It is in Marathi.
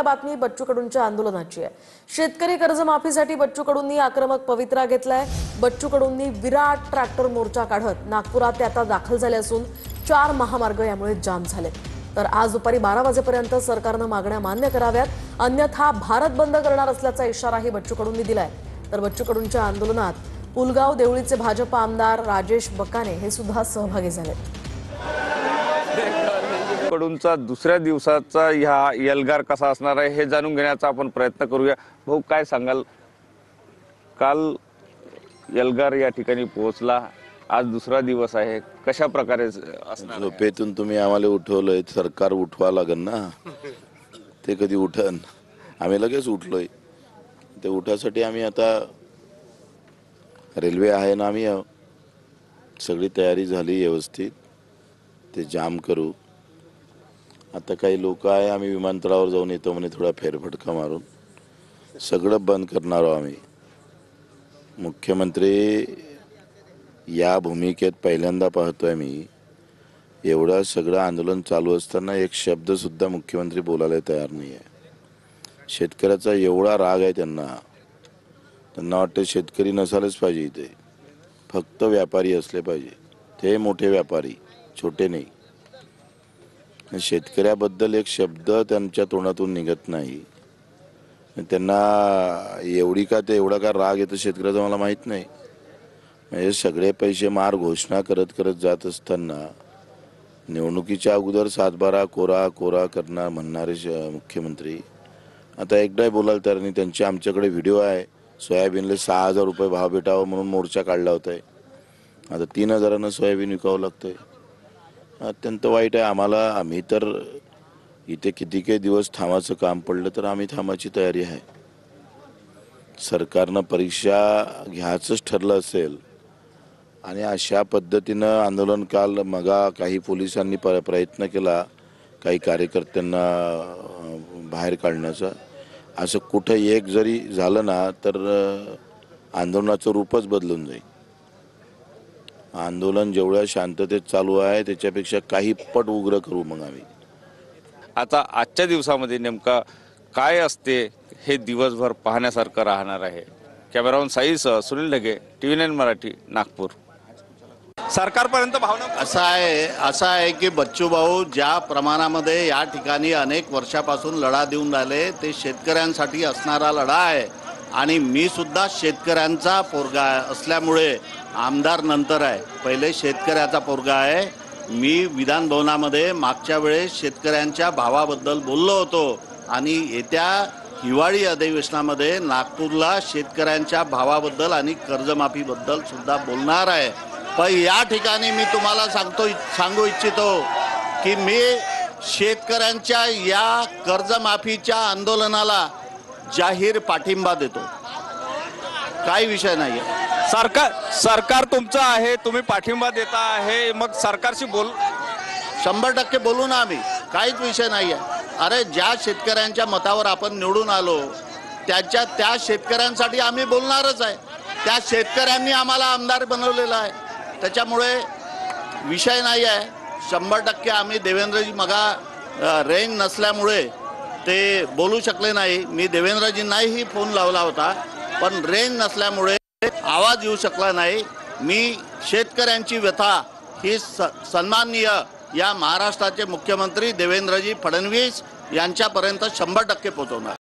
बातमी बच्चू कडूंच्या आंदोलनाची आहे। शेतकरी कर्जमाफीसाठी बच्चू कडूंनी आक्रमक पवित्रा घेतलाय। बच्चू कडूंनी विराट ट्रॅक्टर मोर्चा काढत नागपुरात ते आता दाखल झाले असून 4 महामार्ग यामुळे जाम झाले। तर आज दुपारी 12 वाजेपर्यंत सरकारने मागण्या मान्य कराव्यात, अन्यथा भारत बंद करणार असल्याचा इशाराही बच्चू कडूंनी दिलाय। तर बच्चू कडूंच्या आंदोलनात पुलगाव देवळीचे भाजप आमदार राजेश बकाने हे सुद्धा सहभागी झाले। कडूनचा दुसऱ्या दिवसाचा ह्या एल्गार कसा असणार आहे हे जाणून घेण्याचा आपण प्रयत्न करूया। भाऊ, काय सांगाल? काल एल्गार या ठिकाणी पोहोचला, आज दुसरा दिवस आहे, कशा प्रकारे असणार? झोपेतून तुम्ही आम्हाला उठवलंय, सरकार उठवा लागेल ना, ते कधी उठन? आम्ही लगेच उठलोय। ते उठासाठी आम्ही आता रेल्वे आहे ना, आम्ही सगळी तयारी झाली व्यवस्थित, ते जाम करू। आता काही लोक आहे, आम्ही विमानतळावर जाऊन येतो म्हणे, थोडा फेरफटका मारून सगळं बंद करणार आहोत आम्ही। मुख्यमंत्री या भूमिकेत पहिल्यांदा पाहतोय मी। एवढं सगळं आंदोलन चालू असताना एक शब्द सुद्धा मुख्यमंत्री बोलायला तयार नाही आहे। शेतकऱ्याचा एवढा राग आहे त्यांना वाटतं शेतकरी नसायलाच पाहिजे, इथे फक्त व्यापारी असले पाहिजे, ते मोठे व्यापारी, छोटे नाही। शेतकऱ्याबद्दल एक शब्द त्यांच्या तोंडातून निघत नाही। त्यांना एवढा का राग येतो शेतकऱ्याचा मला माहित नाही। म्हणजे सगळे पैसे मार घोषणा करत जात असताना निवडणुकीच्या अगोदर 7-12 कोरा करणार म्हणणारे मुख्यमंत्री आता एकदा बोलायला तयार नाही। त्यांचे आमच्याकडे व्हिडिओ आहे, सोयाबीनला 6,000 रुपये भाव भेटावा म्हणून मोर्चा काढला होता, आता 3,000 सोयाबीन विकावं लागतंय। अत्यंत वाईट आहे आम्हाला। आम्ही तर इथे किती काही दिवस थांबायचं काम पडलं तर आम्ही थांबायची तयारी आहे। सरकारनं परीक्षा घ्यायचंच ठरलं असेल आणि अशा पद्धतीनं आंदोलन काल मगा काही पोलिसांनी प्रयत्न केला काही कार्यकर्त्यांना बाहेर काढण्याचा, असं कुठं एक जरी झालं ना तर आंदोलनाचं रूपच बदलून जाईल। आंदोलन जेवढ्या शांततेत चालू आहे त्याच्यापेक्षा काही पट उग्र करू मग आम्ही। आता आजच्या दिवसामध्ये नेमका काय असते हे दिवसभर पाहण्यासारखं राहणार आहे। कॅमेरामन साईसह सुनील ढगे, TV9 मराठी, नागपूर। सरकारपर्यंत भावना असं आहे की बच्चू भाऊ ज्या प्रमाणामध्ये या ठिकाणी अनेक वर्षापासून लढा देऊन राहिले, ते शेतकऱ्यांसाठी असणारा लढा आहे। आणि मी सुद्धा शेतकऱ्यांचा पोरगा असल्यामुळे आमदार नंतर आहे, पहिले शेतकऱ्याचा पोरगा आहे। मी विधान भवनामध्ये मागच्या वेळेस शेतकऱ्यांच्या भावाबद्दल बोललो होतो आणि येत्या हिवाळी अधिवेशनामध्ये नागपूरला शेतकऱ्यांच्या भावाबद्दल आणि कर्जमाफीबद्दल सुद्धा बोलणार आहे। पण या ठिकाणी मी तुम्हाला सांगू इच्छितो की मी शेतकऱ्यांच्या या कर्जमाफीच्या आंदोलनाला जाहीर पाठिंबा देतो, काही विषय नाही आहे। सरकार तुमचं आहे, तुम्ही पाठिंबा देता आहे, मग सरकारशी 100% बोलू ना आम्ही, काहीच विषय नाही आहे। अरे ज्या शेतकऱ्यांच्या मतावर आपण निवडून आलो त्या शेतकऱ्यांसाठी आम्ही बोलणारच आहे। त्या शेतकऱ्यांनी आम्हाला आमदार बनवलेला आहे, त्याच्यामुळे विषय नाही आहे। 100% आम्ही देवेंद्रजी मगा रेंज नसल्यामुळे ते बोलू शकले नाही। मी देवेंद्रजींनाही फोन लावला होता, पण रेंज नसल्यामुळे आवाज येऊ शकला नाही। मी शेतकऱ्यांची व्यथा ही सन्माननीय या महाराष्ट्राचे मुख्यमंत्री देवेंद्रजी फडणवीस यांच्यापर्यंत 100% पोहोचवणार।